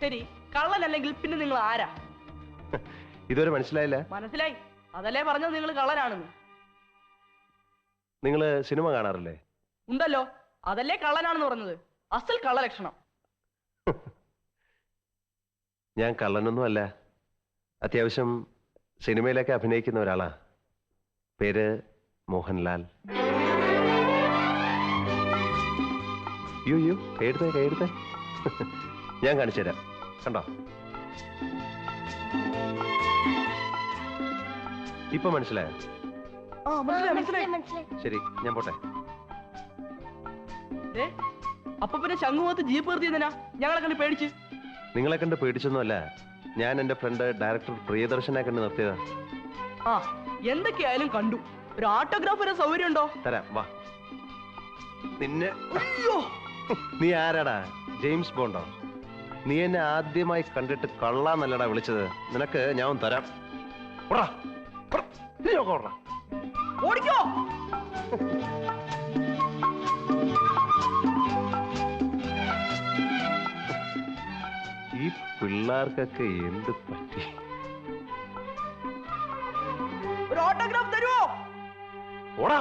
ശരി, കള്ളനല്ലെങ്കിൽ പിന്നെ നിങ്ങൾ ആരാ? ഇതുവരെ മനസ്സിലായില്ല? മനസ്സിലായി, അതല്ലേ പറഞ്ഞത് നിങ്ങൾ കള്ളനാണെന്ന്. നിങ്ങള് സിനിമ കാണാറില്ലേ? ഉണ്ടല്ലോ, അതല്ലേ കള്ളനാണെന്ന് പറഞ്ഞത്. അസൽ കള്ളലക്ഷണം. ഞാൻ കള്ളനൊന്നും അല്ല. അത്യാവശ്യം സിനിമയിലൊക്കെ അഭിനയിക്കുന്ന ഒരാളാ. പേര് മോഹൻലാൽ. യോ കൈയെടുത്തേ ഞാൻ കാണിച്ചു തരാം. കണ്ടോ? ഇപ്പൊ മനസ്സിലായോ? ശരി, ഞാൻ പോട്ടെ. അപ്പൊ പിന്നെ ശംഖുമുഖത്ത് ജീപ്പ് നിർത്തിയതിനാ ഞങ്ങളെ കണ്ട് പേടിച്ച്? നിങ്ങളെ കണ്ട് പേടിച്ചൊന്നുമല്ല, ഞാൻ എന്റെ ഫ്രണ്ട് ഡയറക്ടർ പ്രിയദർശനെ കണ്ട് നിർത്തിയതാ. ആ, എന്തൊക്കെയായാലും കണ്ടു. ഒരു ഓട്ടോഗ്രാഫ് വരെ സൗകര്യം ഉണ്ടോ? തരാം, വാ. നിന്നെ നീ ആരാടാ? ജെയിംസ് ബോണ്ടോ? നീ എന്നെ ആദ്യമായി കണ്ടിട്ട് കള്ളാന്നല്ലടാ വിളിച്ചത്. നിനക്ക് ഞാൻ തരാം. ഓടിക്കോ. ഈ പിള്ളേർക്കൊക്കെ എന്ത് പറ്റി? ഒരു ഓട്ടോഗ്രാഫ് തരുമോ? ഓടാ.